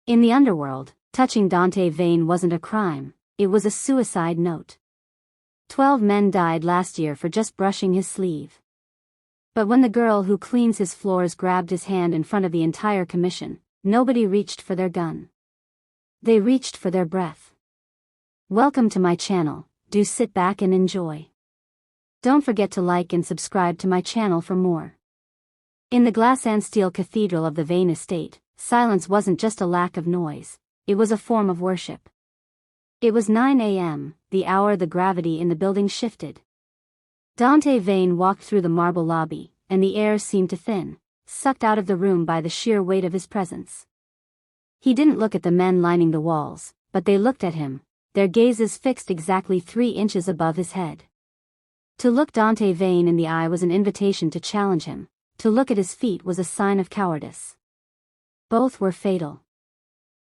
In the underworld, touching Dante Vane wasn't a crime, it was a suicide note. 12 men died last year for just brushing his sleeve. But when the girl who cleans his floors grabbed his hand in front of the entire commission, nobody reached for their gun. They reached for their breath. Welcome to my channel, do sit back and enjoy. Don't forget to like and subscribe to my channel for more. In the glass and steel cathedral of the Vane estate, silence wasn't just a lack of noise, it was a form of worship. It was 9 a.m., the hour the gravity in the building shifted. Dante Vane walked through the marble lobby, and the air seemed to thin, sucked out of the room by the sheer weight of his presence. He didn't look at the men lining the walls, but they looked at him, their gazes fixed exactly 3 inches above his head. To look Dante Vane in the eye was an invitation to challenge him, to look at his feet was a sign of cowardice. Both were fatal.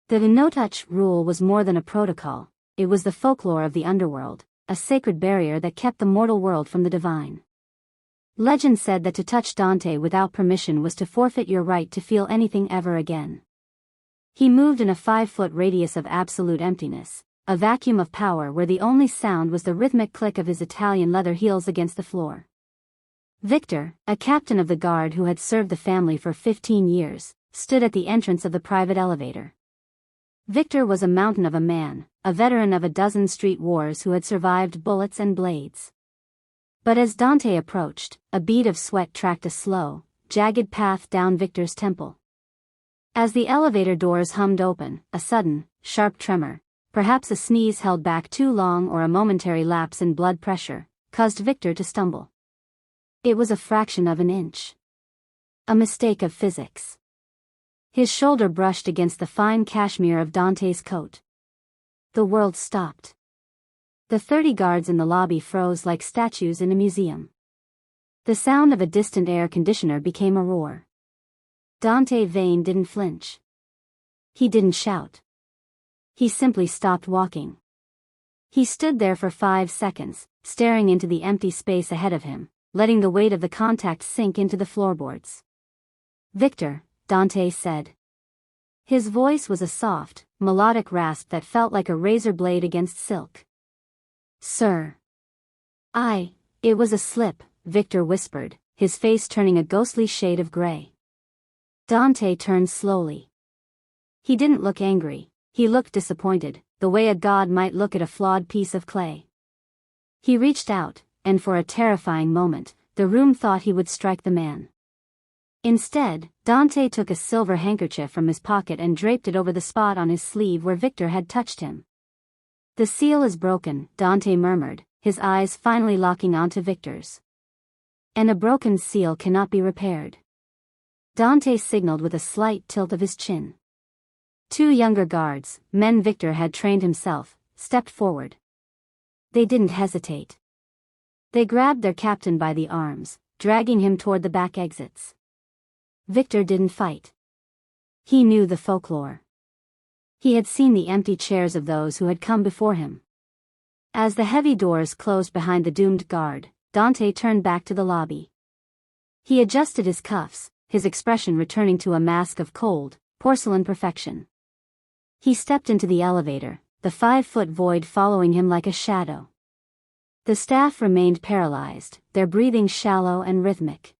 The no-touch rule was more than a protocol, it was the folklore of the underworld, a sacred barrier that kept the mortal world from the divine. Legend said that to touch Dante without permission was to forfeit your right to feel anything ever again. He moved in a 5-foot radius of absolute emptiness, a vacuum of power where the only sound was the rhythmic click of his Italian leather heels against the floor. Victor, a captain of the guard who had served the family for 15 years, stood at the entrance of the private elevator. Victor was a mountain of a man, a veteran of a dozen street wars who had survived bullets and blades. But as Dante approached, a bead of sweat tracked a slow, jagged path down Victor's temple. As the elevator doors hummed open, a sudden, sharp tremor, perhaps a sneeze held back too long or a momentary lapse in blood pressure, caused Victor to stumble. It was a fraction of an inch. A mistake of physics. His shoulder brushed against the fine cashmere of Dante's coat. The world stopped. The 30 guards in the lobby froze like statues in a museum. The sound of a distant air conditioner became a roar. Dante Vane didn't flinch. He didn't shout. He simply stopped walking. He stood there for 5 seconds, staring into the empty space ahead of him, letting the weight of the contact sink into the floorboards. "Victor," Dante said. His voice was a soft, melodic rasp that felt like a razor blade against silk. "Sir." It was a slip," Victor whispered, his face turning a ghostly shade of gray. Dante turned slowly. He didn't look angry, he looked disappointed, the way a god might look at a flawed piece of clay. He reached out, and for a terrifying moment, the room thought he would strike the man. Instead, Dante took a silver handkerchief from his pocket and draped it over the spot on his sleeve where Victor had touched him. "The seal is broken," Dante murmured, his eyes finally locking onto Victor's. "And a broken seal cannot be repaired." Dante signaled with a slight tilt of his chin. 2 younger guards, men Victor had trained himself, stepped forward. They didn't hesitate. They grabbed their captain by the arms, dragging him toward the back exits. Victor didn't fight. He knew the folklore. He had seen the empty chairs of those who had come before him. As the heavy doors closed behind the doomed guard, Dante turned back to the lobby. He adjusted his cuffs, his expression returning to a mask of cold, porcelain perfection. He stepped into the elevator, the 5-foot void following him like a shadow. The staff remained paralyzed, their breathing shallow and rhythmic.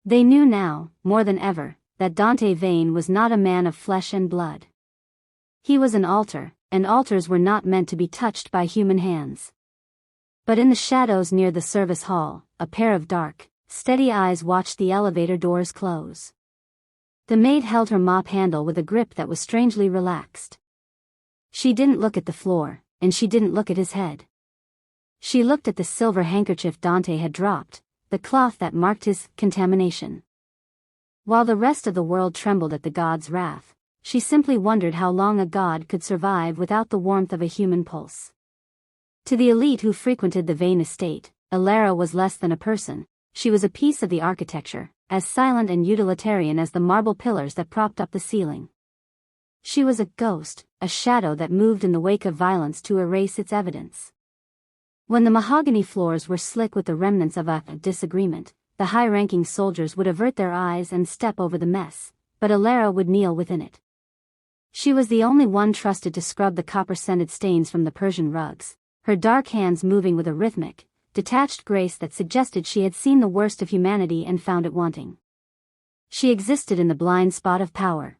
They knew now, more than ever, that Dante Vane was not a man of flesh and blood. He was an altar, and altars were not meant to be touched by human hands. But in the shadows near the service hall, a pair of dark, steady eyes watched the elevator doors close. The maid held her mop handle with a grip that was strangely relaxed. She didn't look at the floor, and she didn't look at his head. She looked at the silver handkerchief Dante had dropped, the cloth that marked his contamination. While the rest of the world trembled at the god's wrath, she simply wondered how long a god could survive without the warmth of a human pulse. To the elite who frequented the Vane estate, Alara was less than a person, she was a piece of the architecture, as silent and utilitarian as the marble pillars that propped up the ceiling. She was a ghost, a shadow that moved in the wake of violence to erase its evidence. When the mahogany floors were slick with the remnants of a disagreement, the high-ranking soldiers would avert their eyes and step over the mess, but Alara would kneel within it. She was the only one trusted to scrub the copper-scented stains from the Persian rugs, her dark hands moving with a rhythmic, detached grace that suggested she had seen the worst of humanity and found it wanting. She existed in the blind spot of power.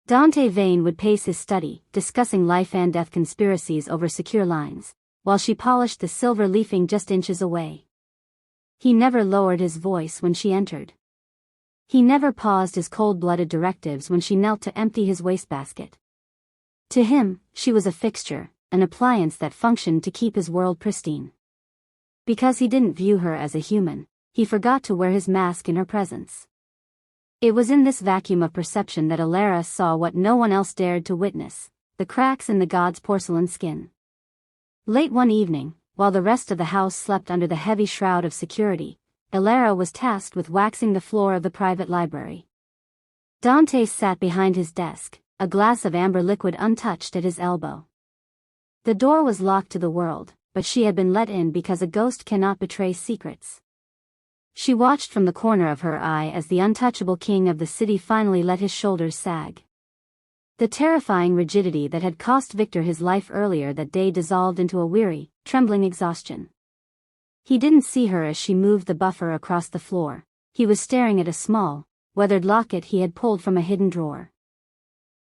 Dante Vane would pace his study, discussing life and death conspiracies over secure lines, while she polished the silver leafing just inches away. He never lowered his voice when she entered. He never paused his cold-blooded directives when she knelt to empty his wastebasket. To him, she was a fixture, an appliance that functioned to keep his world pristine. Because he didn't view her as a human, he forgot to wear his mask in her presence. It was in this vacuum of perception that Alara saw what no one else dared to witness, the cracks in the god's porcelain skin. Late one evening, while the rest of the house slept under the heavy shroud of security, Alara was tasked with waxing the floor of the private library. Dante sat behind his desk, a glass of amber liquid untouched at his elbow. The door was locked to the world, but she had been let in because a ghost cannot betray secrets. She watched from the corner of her eye as the untouchable king of the city finally let his shoulders sag. The terrifying rigidity that had cost Victor his life earlier that day dissolved into a weary, trembling exhaustion. He didn't see her as she moved the buffer across the floor. He was staring at a small, weathered locket he had pulled from a hidden drawer.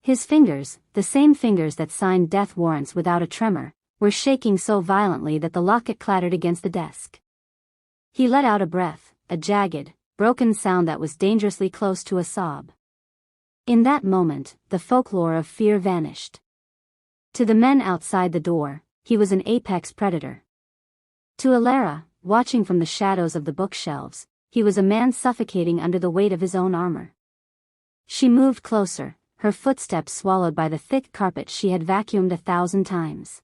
His fingers, the same fingers that signed death warrants without a tremor, were shaking so violently that the locket clattered against the desk. He let out a breath, a jagged, broken sound that was dangerously close to a sob. In that moment, the folklore of fear vanished. To the men outside the door, he was an apex predator. To Alara, watching from the shadows of the bookshelves, he was a man suffocating under the weight of his own armor. She moved closer, her footsteps swallowed by the thick carpet she had vacuumed 1,000 times.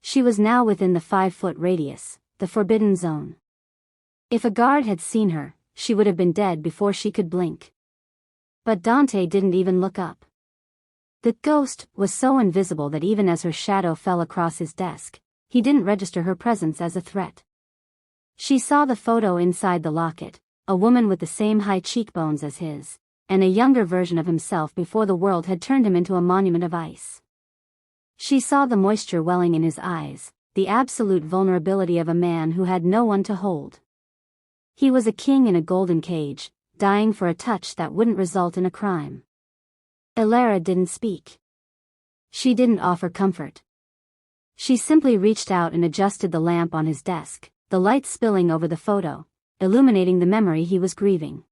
She was now within the 5-foot radius, the forbidden zone. If a guard had seen her, she would have been dead before she could blink. But Dante didn't even look up. The ghost was so invisible that even as her shadow fell across his desk, he didn't register her presence as a threat. She saw the photo inside the locket, a woman with the same high cheekbones as his, and a younger version of himself before the world had turned him into a monument of ice. She saw the moisture welling in his eyes, the absolute vulnerability of a man who had no one to hold. He was a king in a golden cage, dying for a touch that wouldn't result in a crime. Alara didn't speak. She didn't offer comfort. She simply reached out and adjusted the lamp on his desk, the light spilling over the photo, illuminating the memory he was grieving.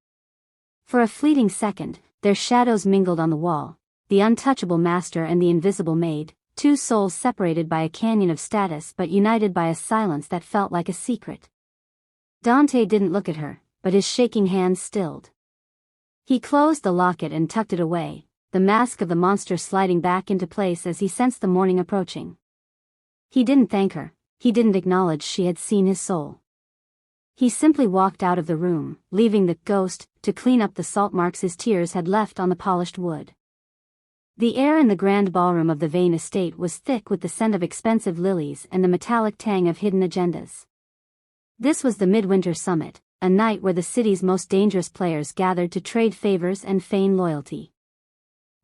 For a fleeting second, their shadows mingled on the wall, the untouchable master and the invisible maid, two souls separated by a canyon of status but united by a silence that felt like a secret. Dante didn't look at her, but his shaking hands stilled. He closed the locket and tucked it away, the mask of the monster sliding back into place as he sensed the morning approaching. He didn't thank her, he didn't acknowledge she had seen his soul. He simply walked out of the room, leaving the ghost to clean up the salt marks his tears had left on the polished wood. The air in the grand ballroom of the Vane estate was thick with the scent of expensive lilies and the metallic tang of hidden agendas. This was the Midwinter Summit, a night where the city's most dangerous players gathered to trade favors and feign loyalty.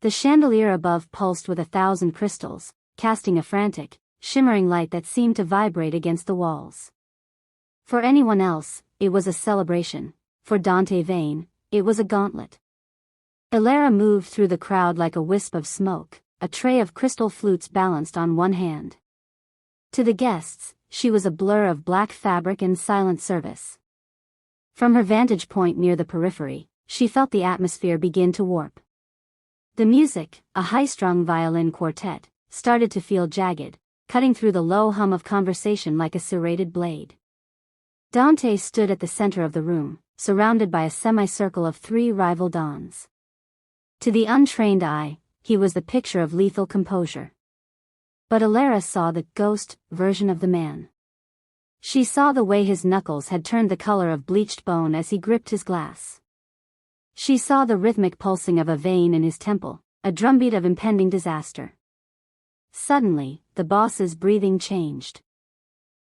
The chandelier above pulsed with 1,000 crystals, casting a frantic, shimmering light that seemed to vibrate against the walls. For anyone else, it was a celebration. For Dante Vane, it was a gauntlet. Alara moved through the crowd like a wisp of smoke, a tray of crystal flutes balanced on one hand. To the guests, she was a blur of black fabric and silent service. From her vantage point near the periphery, she felt the atmosphere begin to warp. The music, a high-strung violin quartet, started to feel jagged, cutting through the low hum of conversation like a serrated blade. Dante stood at the center of the room, surrounded by a semicircle of 3 rival dons. To the untrained eye, he was the picture of lethal composure. But Alara saw the ghost version of the man. She saw the way his knuckles had turned the color of bleached bone as he gripped his glass. She saw the rhythmic pulsing of a vein in his temple, a drumbeat of impending disaster. Suddenly, the boss's breathing changed.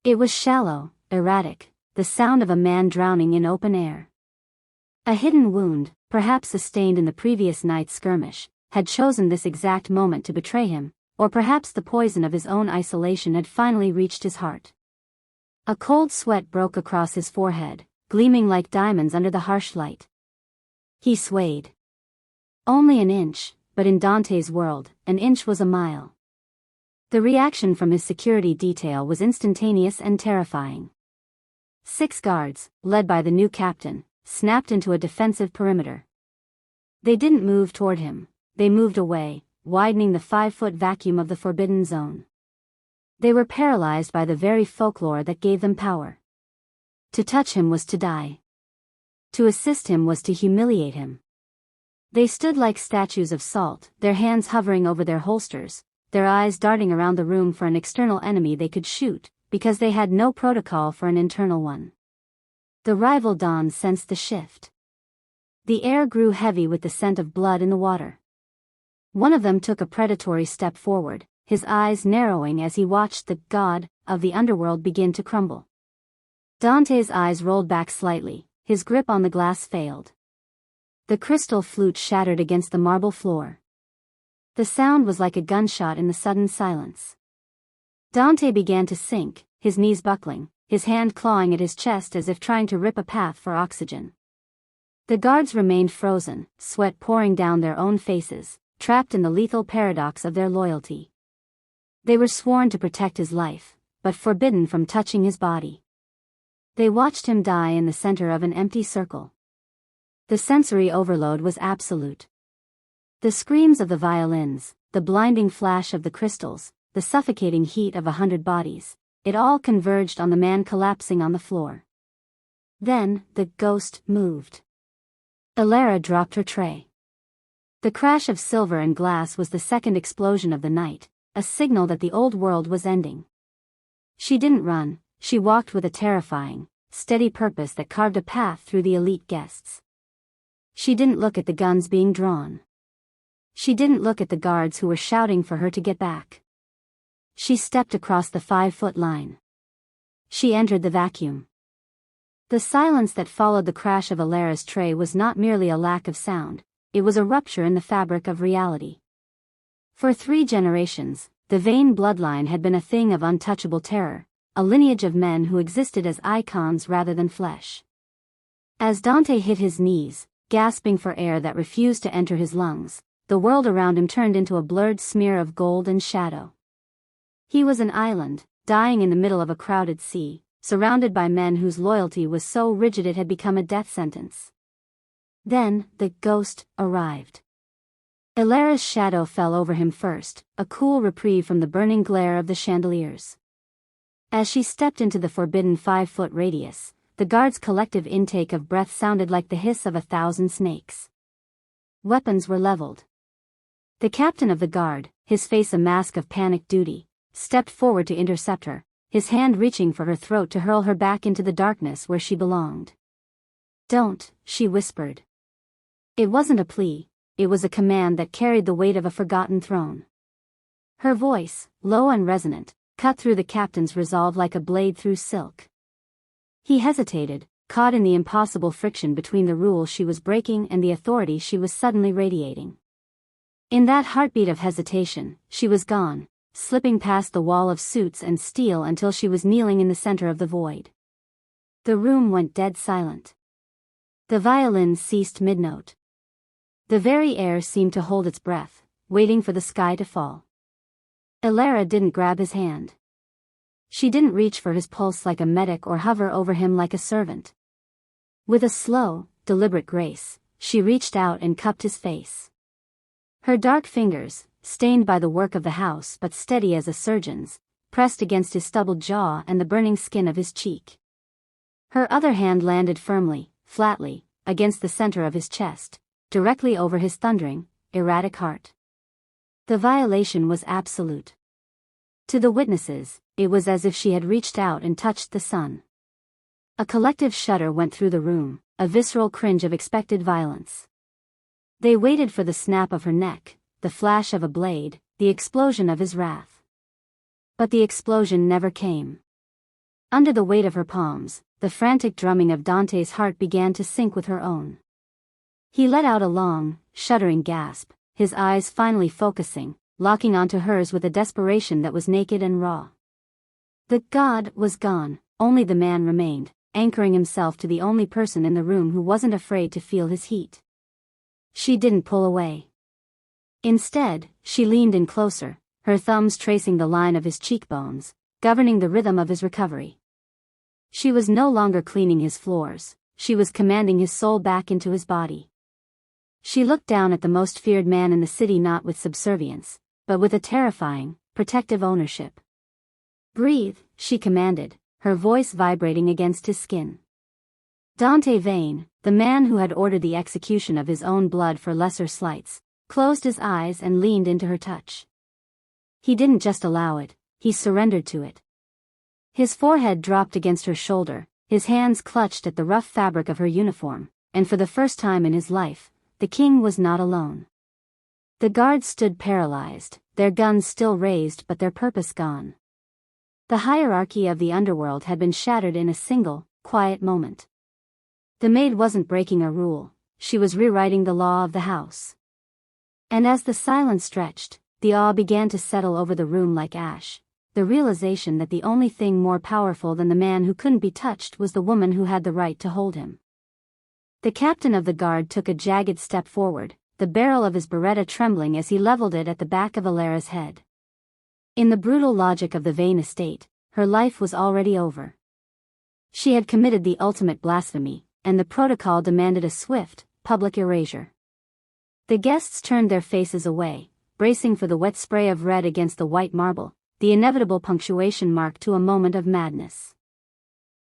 It was shallow, erratic, the sound of a man drowning in open air. A hidden wound, perhaps sustained in the previous night's skirmish, had chosen this exact moment to betray him, or perhaps the poison of his own isolation had finally reached his heart. A cold sweat broke across his forehead, gleaming like diamonds under the harsh light. He swayed. Only an inch, but in Dante's world, an inch was a mile. The reaction from his security detail was instantaneous and terrifying. 6 guards, led by the new captain, snapped into a defensive perimeter. They didn't move toward him, they moved away, widening the 5-foot vacuum of the forbidden zone. They were paralyzed by the very folklore that gave them power. To touch him was to die. To assist him was to humiliate him. They stood like statues of salt, their hands hovering over their holsters, their eyes darting around the room for an external enemy they could shoot, because they had no protocol for an internal one. The rival dons sensed the shift. The air grew heavy with the scent of blood in the water. One of them took a predatory step forward, his eyes narrowing as he watched the god of the underworld begin to crumble. Dante's eyes rolled back slightly, his grip on the glass failed. The crystal flute shattered against the marble floor. The sound was like a gunshot in the sudden silence. Dante began to sink, his knees buckling, his hand clawing at his chest as if trying to rip a path for oxygen. The guards remained frozen, sweat pouring down their own faces, trapped in the lethal paradox of their loyalty. They were sworn to protect his life, but forbidden from touching his body. They watched him die in the center of an empty circle. The sensory overload was absolute. The screams of the violins, the blinding flash of the crystals, the suffocating heat of 100 bodies, it all converged on the man collapsing on the floor. Then, the ghost moved. Elara dropped her tray. The crash of silver and glass was the second explosion of the night, a signal that the old world was ending. She didn't run, she walked with a terrifying, steady purpose that carved a path through the elite guests. She didn't look at the guns being drawn. She didn't look at the guards who were shouting for her to get back. She stepped across the 5-foot line. She entered the vacuum. The silence that followed the crash of Elara's tray was not merely a lack of sound, it was a rupture in the fabric of reality. For 3 generations, the Vane bloodline had been a thing of untouchable terror, a lineage of men who existed as icons rather than flesh. As Dante hit his knees, gasping for air that refused to enter his lungs, the world around him turned into a blurred smear of gold and shadow. He was an island, dying in the middle of a crowded sea, surrounded by men whose loyalty was so rigid it had become a death sentence. Then, the ghost arrived. Elara's shadow fell over him first, a cool reprieve from the burning glare of the chandeliers. As she stepped into the forbidden 5-foot radius, the guard's collective intake of breath sounded like the hiss of 1,000 snakes. Weapons were leveled. The captain of the guard, his face a mask of panicked duty, stepped forward to intercept her, his hand reaching for her throat to hurl her back into the darkness where she belonged. "Don't," she whispered. It wasn't a plea, it was a command that carried the weight of a forgotten throne. Her voice, low and resonant, cut through the captain's resolve like a blade through silk. He hesitated, caught in the impossible friction between the rules she was breaking and the authority she was suddenly radiating. In that heartbeat of hesitation, she was gone, slipping past the wall of suits and steel until she was kneeling in the center of the void. The room went dead silent. The violin ceased mid-note. The very air seemed to hold its breath, waiting for the sky to fall. Elara didn't grab his hand. She didn't reach for his pulse like a medic or hover over him like a servant. With a slow, deliberate grace, she reached out and cupped his face. Her dark fingers, stained by the work of the house but steady as a surgeon's, pressed against his stubbled jaw and the burning skin of his cheek. Her other hand landed firmly, flatly, against the center of his chest, directly over his thundering, erratic heart. The violation was absolute. To the witnesses, it was as if she had reached out and touched the sun. A collective shudder went through the room, a visceral cringe of expected violence. They waited for the snap of her neck, the flash of a blade, the explosion of his wrath. But the explosion never came. Under the weight of her palms, the frantic drumming of Dante's heart began to sync with her own. He let out a long, shuddering gasp, his eyes finally focusing, locking onto hers with a desperation that was naked and raw. The god was gone, only the man remained, anchoring himself to the only person in the room who wasn't afraid to feel his heat. She didn't pull away. Instead, she leaned in closer, her thumbs tracing the line of his cheekbones, governing the rhythm of his recovery. She was no longer cleaning his floors, she was commanding his soul back into his body. She looked down at the most feared man in the city, not with subservience, but with a terrifying, protective ownership. "Breathe," she commanded, her voice vibrating against his skin. Dante Vane, the man who had ordered the execution of his own blood for lesser slights, closed his eyes and leaned into her touch. He didn't just allow it, he surrendered to it. His forehead dropped against her shoulder, his hands clutched at the rough fabric of her uniform, and for the first time in his life, the king was not alone. The guards stood paralyzed, their guns still raised but their purpose gone. The hierarchy of the underworld had been shattered in a single, quiet moment. The maid wasn't breaking a rule, she was rewriting the law of the house. And as the silence stretched, the awe began to settle over the room like ash, the realization that the only thing more powerful than the man who couldn't be touched was the woman who had the right to hold him. The captain of the guard took a jagged step forward, the barrel of his beretta trembling as he leveled it at the back of Alara's head. In the brutal logic of the Vane estate, her life was already over. She had committed the ultimate blasphemy, and the protocol demanded a swift, public erasure. The guests turned their faces away, bracing for the wet spray of red against the white marble, the inevitable punctuation mark to a moment of madness.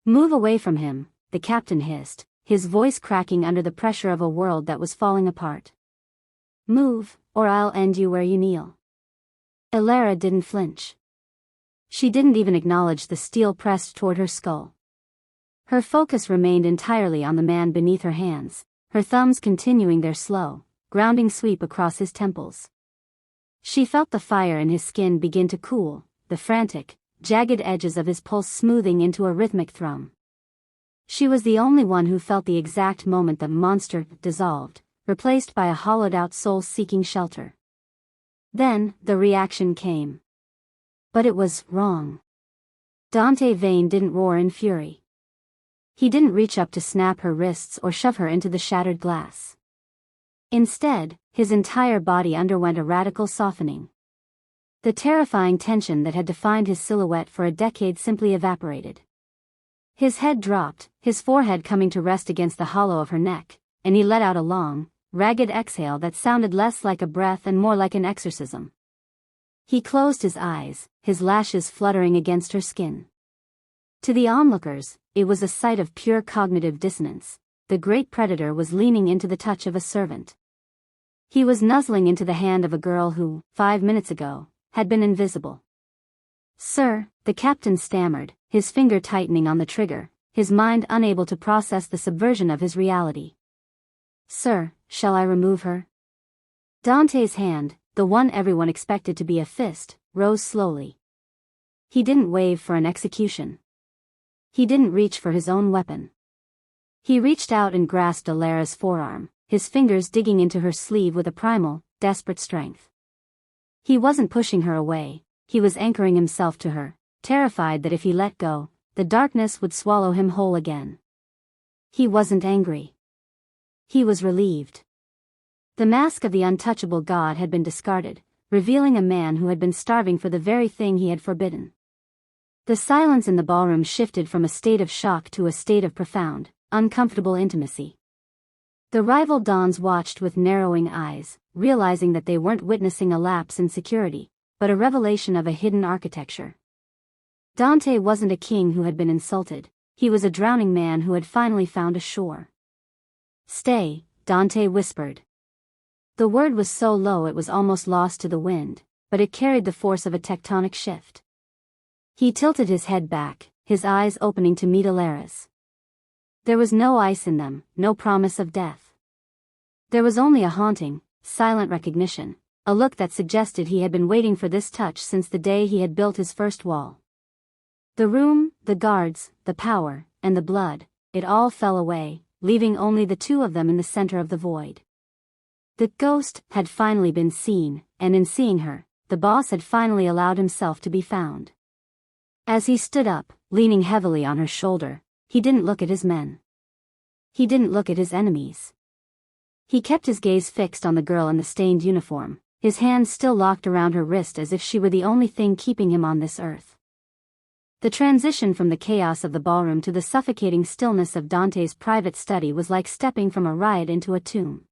"Move away from him," the captain hissed, his voice cracking under the pressure of a world that was falling apart. "Move, or I'll end you where you kneel." Alara didn't flinch. She didn't even acknowledge the steel pressed toward her skull. Her focus remained entirely on the man beneath her hands, her thumbs continuing their slow, grounding sweep across his temples. She felt the fire in his skin begin to cool, the frantic, jagged edges of his pulse smoothing into a rhythmic thrum. She was the only one who felt the exact moment the monster dissolved, replaced by a hollowed-out soul seeking shelter. Then, the reaction came. But it was wrong. Dante Vane didn't roar in fury. He didn't reach up to snap her wrists or shove her into the shattered glass. Instead, his entire body underwent a radical softening. The terrifying tension that had defined his silhouette for a decade simply evaporated. His head dropped, his forehead coming to rest against the hollow of her neck, and he let out a long, ragged exhale that sounded less like a breath and more like an exorcism. He closed his eyes, his lashes fluttering against her skin. To the onlookers, it was a sight of pure cognitive dissonance. The great predator was leaning into the touch of a servant. He was nuzzling into the hand of a girl who, 5 minutes ago, had been invisible. "Sir," the captain stammered, his finger tightening on the trigger, his mind unable to process the subversion of his reality. "Sir, shall I remove her?" Dante's hand, the one everyone expected to be a fist, rose slowly. He didn't wave for an execution. He didn't reach for his own weapon. He reached out and grasped Alara's forearm, his fingers digging into her sleeve with a primal, desperate strength. He wasn't pushing her away, he was anchoring himself to her, terrified that if he let go, the darkness would swallow him whole again. He wasn't angry. He was relieved. The mask of the untouchable god had been discarded, revealing a man who had been starving for the very thing he had forbidden. The silence in the ballroom shifted from a state of shock to a state of profound, uncomfortable intimacy. The rival dons watched with narrowing eyes, realizing that they weren't witnessing a lapse in security, but a revelation of a hidden architecture. Dante wasn't a king who had been insulted, he was a drowning man who had finally found a shore. "Stay," Dante whispered. The word was so low it was almost lost to the wind, but it carried the force of a tectonic shift. He tilted his head back, his eyes opening to meet Alara's. There was no ice in them, no promise of death. There was only a haunting, silent recognition, a look that suggested he had been waiting for this touch since the day he had built his first wall. The room, the guards, the power, and the blood, it all fell away, leaving only the two of them in the center of the void. The ghost had finally been seen, and in seeing her, the boss had finally allowed himself to be found. As he stood up, leaning heavily on her shoulder, he didn't look at his men. He didn't look at his enemies. He kept his gaze fixed on the girl in the stained uniform, his hands still locked around her wrist as if she were the only thing keeping him on this earth. The transition from the chaos of the ballroom to the suffocating stillness of Dante's private study was like stepping from a riot into a tomb.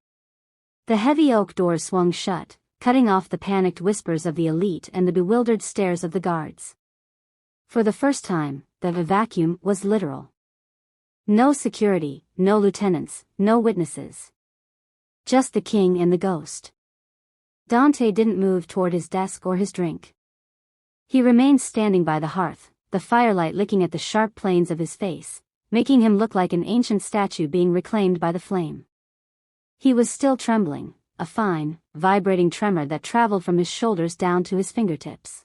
The heavy oak doors swung shut, cutting off the panicked whispers of the elite and the bewildered stares of the guards. For the first time, the vacuum was literal. No security, no lieutenants, no witnesses. Just the king and the ghost. Dante didn't move toward his desk or his drink. He remained standing by the hearth, the firelight licking at the sharp planes of his face, making him look like an ancient statue being reclaimed by the flame. He was still trembling, a fine, vibrating tremor that traveled from his shoulders down to his fingertips.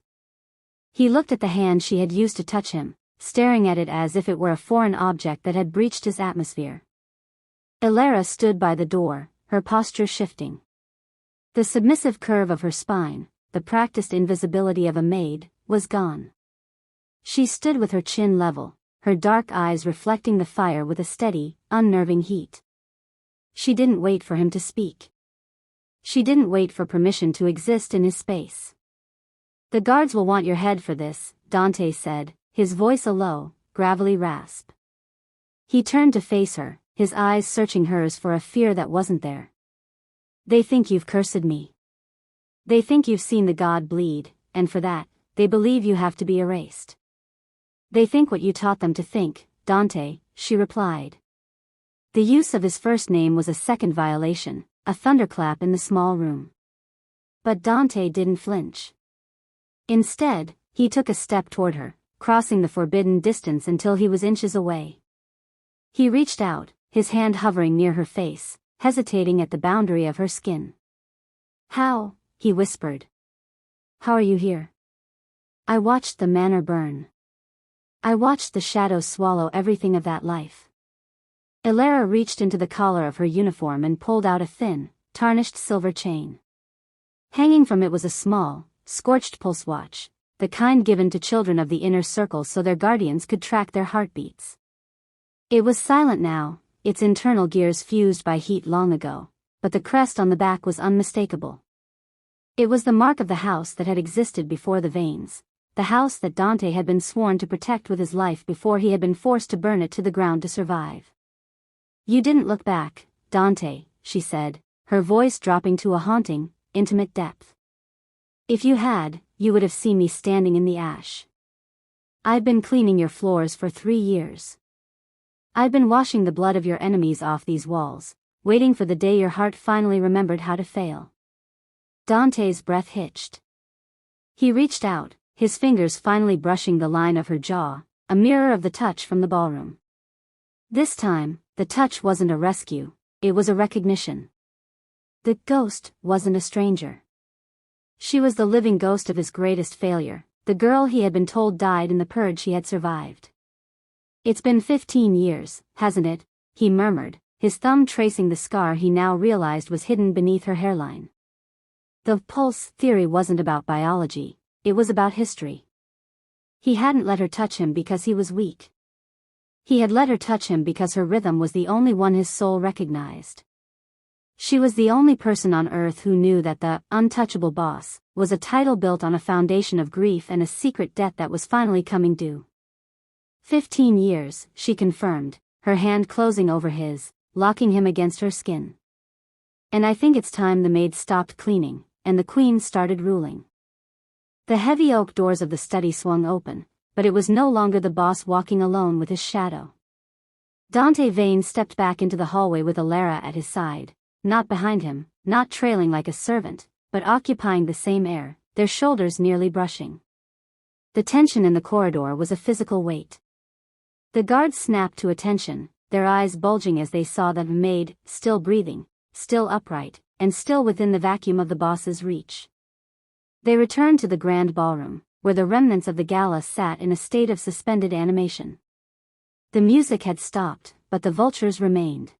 He looked at the hand she had used to touch him, staring at it as if it were a foreign object that had breached his atmosphere. Elara stood by the door, her posture shifting. The submissive curve of her spine, the practiced invisibility of a maid, was gone. She stood with her chin level, her dark eyes reflecting the fire with a steady, unnerving heat. She didn't wait for him to speak. She didn't wait for permission to exist in his space. "The guards will want your head for this," Dante said, his voice a low, gravelly rasp. He turned to face her, his eyes searching hers for a fear that wasn't there. "They think you've cursed me. They think you've seen the god bleed, and for that, they believe you have to be erased. They think what you taught them to think, Dante," she replied. The use of his first name was a second violation, a thunderclap in the small room. But Dante didn't flinch. Instead, he took a step toward her, crossing the forbidden distance until he was inches away. He reached out, his hand hovering near her face, hesitating at the boundary of her skin. "How?" he whispered. "How are you here?" "I watched the manor burn. I watched the shadows swallow everything of that life." Elara reached into the collar of her uniform and pulled out a thin, tarnished silver chain. Hanging from it was a small, scorched pulse watch, the kind given to children of the inner circle so their guardians could track their heartbeats. It was silent now, its internal gears fused by heat long ago, but the crest on the back was unmistakable. It was the mark of the house that had existed before the veins, the house that Dante had been sworn to protect with his life before he had been forced to burn it to the ground to survive. "You didn't look back, Dante," she said, her voice dropping to a haunting, intimate depth. "If you had, you would have seen me standing in the ash. I've been cleaning your floors for 3 years. I've been washing the blood of your enemies off these walls, waiting for the day your heart finally remembered how to fail." Dante's breath hitched. He reached out, his fingers finally brushing the line of her jaw, a mirror of the touch from the ballroom. This time, the touch wasn't a rescue, it was a recognition. The ghost wasn't a stranger. She was the living ghost of his greatest failure, the girl he had been told died in the purge he had survived. "It's been 15 years, hasn't it?" he murmured, his thumb tracing the scar he now realized was hidden beneath her hairline. The pulse theory wasn't about biology, it was about history. He hadn't let her touch him because he was weak. He had let her touch him because her rhythm was the only one his soul recognized. She was the only person on earth who knew that the untouchable boss was a title built on a foundation of grief and a secret debt that was finally coming due. 15 years, she confirmed, her hand closing over his, locking him against her skin. "And I think it's time the maid stopped cleaning, and the queen started ruling." The heavy oak doors of the study swung open, but it was no longer the boss walking alone with his shadow. Dante Vane stepped back into the hallway with Elara at his side, not behind him, not trailing like a servant, but occupying the same air, their shoulders nearly brushing. The tension in the corridor was a physical weight. The guards snapped to attention, their eyes bulging as they saw the maid, still breathing, still upright, and still within the vacuum of the boss's reach. They returned to the grand ballroom, where the remnants of the gala sat in a state of suspended animation. The music had stopped, but the vultures remained.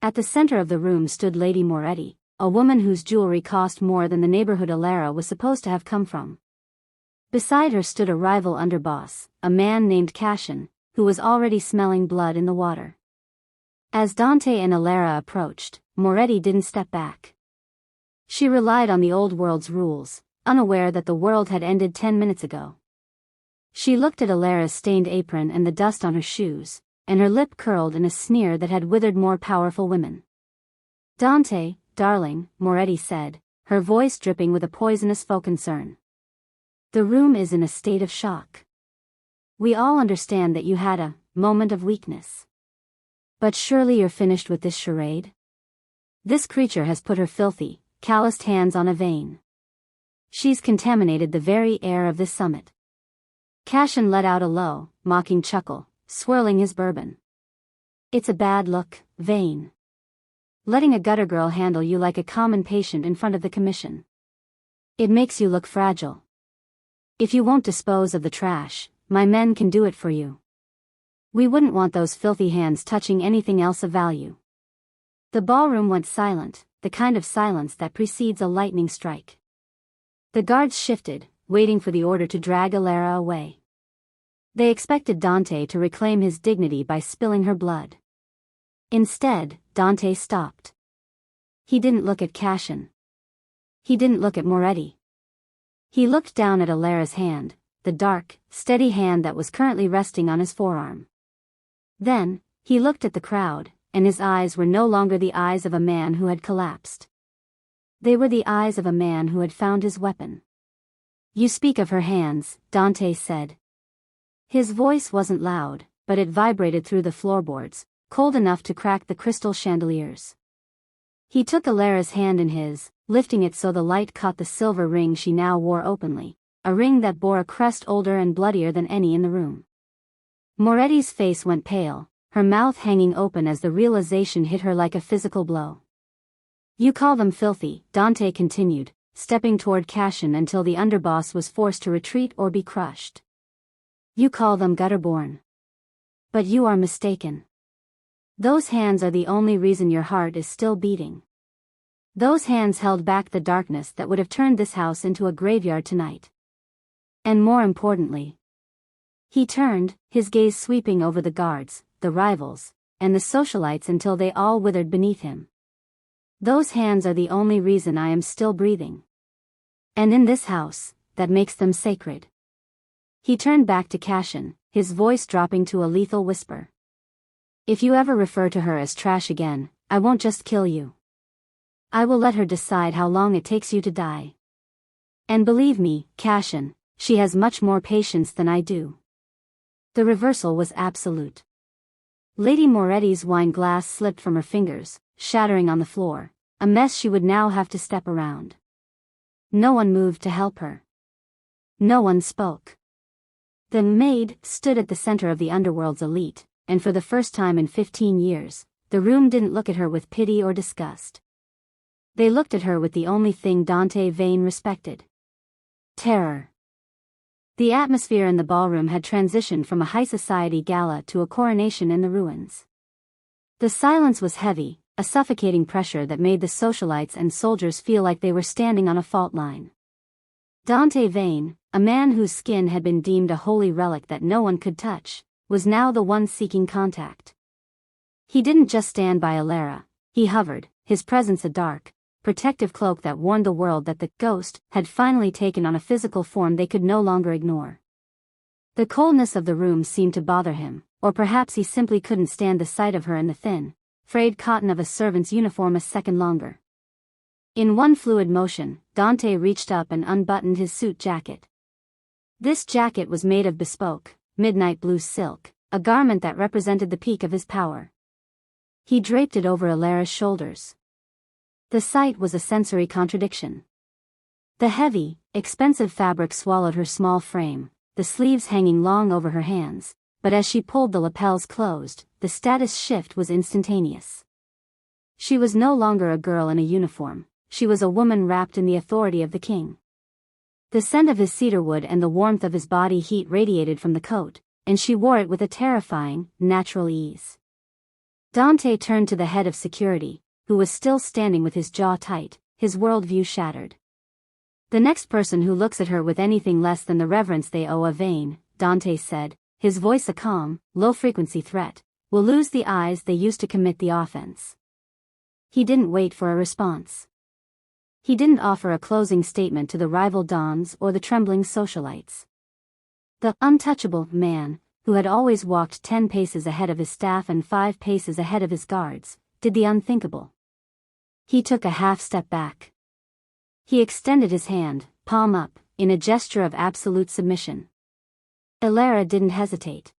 At the center of the room stood Lady Moretti, a woman whose jewelry cost more than the neighborhood Alara was supposed to have come from. Beside her stood a rival underboss, a man named Cashin, who was already smelling blood in the water. As Dante and Alara approached, Moretti didn't step back. She relied on the old world's rules, unaware that the world had ended 10 minutes ago. She looked at Alara's stained apron and the dust on her shoes, and her lip curled in a sneer that had withered more powerful women. "Dante, darling," Moretti said, her voice dripping with a poisonous faux concern. "The room is in a state of shock. We all understand that you had a moment of weakness. But surely you're finished with this charade? This creature has put her filthy, calloused hands on a vein. She's contaminated the very air of this summit." Cashin let out a low, mocking chuckle, swirling his bourbon. "It's a bad look, Vane. Letting a gutter girl handle you like a common patient in front of the commission. It makes you look fragile. If you won't dispose of the trash, my men can do it for you. We wouldn't want those filthy hands touching anything else of value." The ballroom went silent, the kind of silence that precedes a lightning strike. The guards shifted, waiting for the order to drag Alara away. They expected Dante to reclaim his dignity by spilling her blood. Instead, Dante stopped. He didn't look at Cashin. He didn't look at Moretti. He looked down at Alara's hand, the dark, steady hand that was currently resting on his forearm. Then, he looked at the crowd, and his eyes were no longer the eyes of a man who had collapsed. They were the eyes of a man who had found his weapon. "You speak of her hands," Dante said. His voice wasn't loud, but it vibrated through the floorboards, cold enough to crack the crystal chandeliers. He took Alara's hand in his, lifting it so the light caught the silver ring she now wore openly, a ring that bore a crest older and bloodier than any in the room. Moretti's face went pale, her mouth hanging open as the realization hit her like a physical blow. "You call them filthy," Dante continued, stepping toward Cashin until the underboss was forced to retreat or be crushed. "You call them gutter-born. But you are mistaken. Those hands are the only reason your heart is still beating. Those hands held back the darkness that would have turned this house into a graveyard tonight. And more importantly..." He turned, his gaze sweeping over the guards, the rivals, and the socialites until they all withered beneath him. "Those hands are the only reason I am still breathing. And in this house, that makes them sacred." He turned back to Cashin, his voice dropping to a lethal whisper. "If you ever refer to her as trash again, I won't just kill you. I will let her decide how long it takes you to die. And believe me, Cashin, she has much more patience than I do." The reversal was absolute. Lady Moretti's wine glass slipped from her fingers, shattering on the floor, a mess she would now have to step around. No one moved to help her. No one spoke. The Maid stood at the center of the underworld's elite, and for the first time in 15 years, the room didn't look at her with pity or disgust. They looked at her with the only thing Dante Vane respected: terror. The atmosphere in the ballroom had transitioned from a high society gala to a coronation in the ruins. The silence was heavy, a suffocating pressure that made the socialites and soldiers feel like they were standing on a fault line. Dante Vane, a man whose skin had been deemed a holy relic that no one could touch, was now the one seeking contact. He didn't just stand by Alara, he hovered, his presence a dark, protective cloak that warned the world that the ghost had finally taken on a physical form they could no longer ignore. The coldness of the room seemed to bother him, or perhaps he simply couldn't stand the sight of her in the thin, frayed cotton of a servant's uniform a second longer. In one fluid motion, Dante reached up and unbuttoned his suit jacket. This jacket was made of bespoke, midnight blue silk, a garment that represented the peak of his power. He draped it over Alara's shoulders. The sight was a sensory contradiction. The heavy, expensive fabric swallowed her small frame, the sleeves hanging long over her hands, but as she pulled the lapels closed, the status shift was instantaneous. She was no longer a girl in a uniform, she was a woman wrapped in the authority of the king. The scent of his cedarwood and the warmth of his body heat radiated from the coat, and she wore it with a terrifying, natural ease. Dante turned to the head of security, who who was still standing with his jaw tight, his worldview shattered. "The next person who looks at her with anything less than the reverence they owe a Vane," Dante said, his voice a calm, low-frequency threat, "will lose the eyes they used to commit the offense." He didn't wait for a response. He didn't offer a closing statement to the rival dons or the trembling socialites. The untouchable man, who had always walked 10 paces ahead of his staff and 5 paces ahead of his guards, did the unthinkable. He took a half step back. He extended his hand, palm up, in a gesture of absolute submission. Elara didn't hesitate.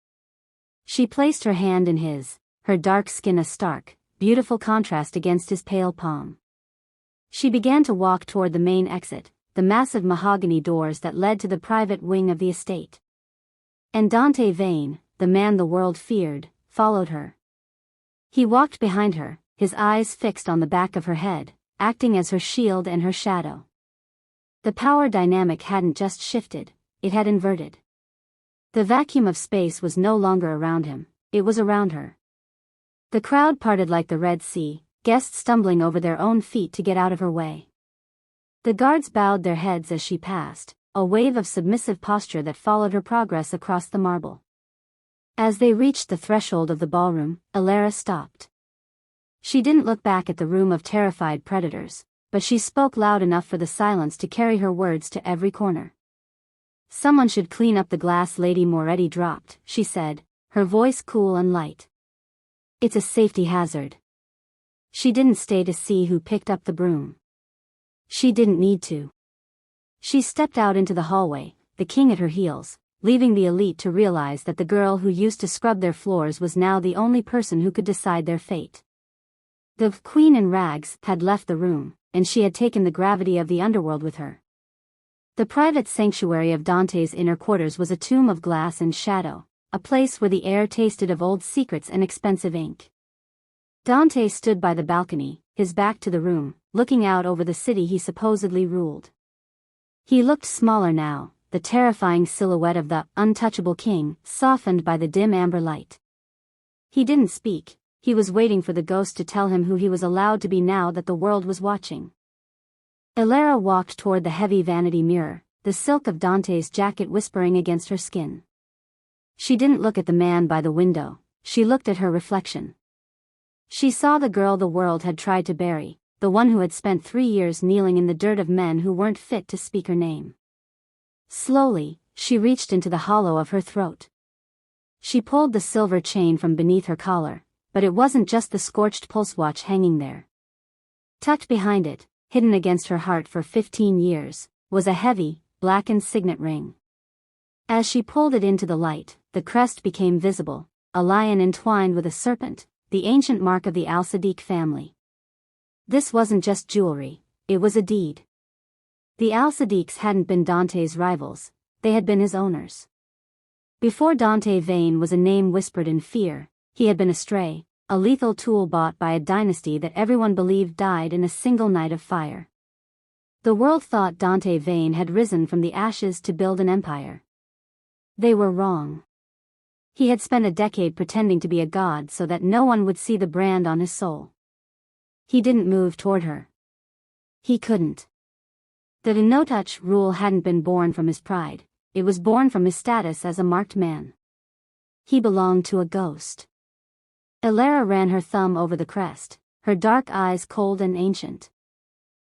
She placed her hand in his, her dark skin a stark, beautiful contrast against his pale palm. She began to walk toward the main exit, the massive mahogany doors that led to the private wing of the estate. And Dante Vane, the man the world feared, followed her. He walked behind her, his eyes fixed on the back of her head, acting as her shield and her shadow. The power dynamic hadn't just shifted, it had inverted. The vacuum of space was no longer around him, it was around her. The crowd parted like the Red Sea, guests stumbling over their own feet to get out of her way. The guards bowed their heads as she passed, a wave of submissive posture that followed her progress across the marble. As they reached the threshold of the ballroom, Elara stopped. She didn't look back at the room of terrified predators, but she spoke loud enough for the silence to carry her words to every corner. "Someone should clean up the glass Lady Moretti dropped," she said, her voice cool and light. "It's a safety hazard." She didn't stay to see who picked up the broom. She didn't need to. She stepped out into the hallway, the king at her heels, leaving the elite to realize that the girl who used to scrub their floors was now the only person who could decide their fate. The queen in rags had left the room, and she had taken the gravity of the underworld with her. The private sanctuary of Dante's inner quarters was a tomb of glass and shadow, a place where the air tasted of old secrets and expensive ink. Dante stood by the balcony, his back to the room, looking out over the city he supposedly ruled. He looked smaller now, the terrifying silhouette of the untouchable king, softened by the dim amber light. He didn't speak, he was waiting for the ghost to tell him who he was allowed to be now that the world was watching. Elara walked toward the heavy vanity mirror, the silk of Dante's jacket whispering against her skin. She didn't look at the man by the window, she looked at her reflection. She saw the girl the world had tried to bury, the one who had spent 3 years kneeling in the dirt of men who weren't fit to speak her name. Slowly, she reached into the hollow of her throat. She pulled the silver chain from beneath her collar, but it wasn't just the scorched pulse watch hanging there. Tucked behind it, hidden against her heart for 15 years, was a heavy, blackened signet ring. As she pulled it into the light, the crest became visible, a lion entwined with a serpent, the ancient mark of the Al-Sadiq family. This wasn't just jewelry, it was a deed. The Al-Sadiqs hadn't been Dante's rivals, they had been his owners. Before Dante Vane was a name whispered in fear, he had been a stray, a lethal tool bought by a dynasty that everyone believed died in a single night of fire. The world thought Dante Vane had risen from the ashes to build an empire. They were wrong. He had spent a decade pretending to be a god so that no one would see the brand on his soul. He didn't move toward her. He couldn't. The no-touch rule hadn't been born from his pride, it was born from his status as a marked man. He belonged to a ghost. Elara ran her thumb over the crest, her dark eyes cold and ancient.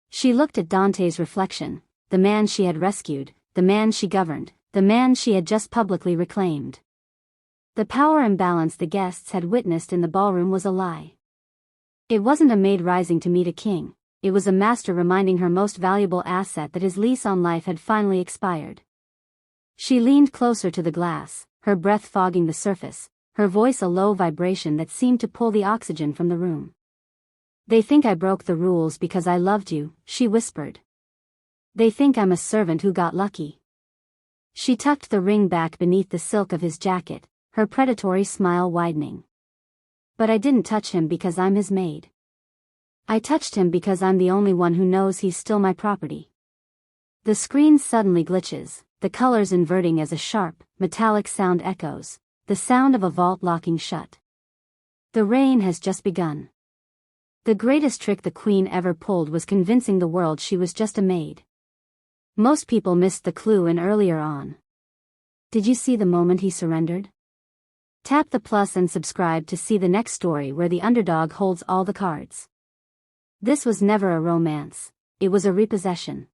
She looked at Dante's reflection, the man she had rescued, the man she governed, the man she had just publicly reclaimed. The power imbalance the guests had witnessed in the ballroom was a lie. It wasn't a maid rising to meet a king, it was a master reminding her most valuable asset that his lease on life had finally expired. She leaned closer to the glass, her breath fogging the surface, her voice a low vibration that seemed to pull the oxygen from the room. "They think I broke the rules because I loved you," she whispered. "They think I'm a servant who got lucky." She tucked the ring back beneath the silk of his jacket, her predatory smile widening. "But I didn't touch him because I'm his maid. I touched him because I'm the only one who knows he's still my property." The screen suddenly glitches, the colors inverting as a sharp, metallic sound echoes, the sound of a vault locking shut. The rain has just begun. The greatest trick the queen ever pulled was convincing the world she was just a maid. Most people missed the clue in earlier on. Did you see the moment he surrendered? Tap the plus and subscribe to see the next story where the underdog holds all the cards. This was never a romance. It was a repossession.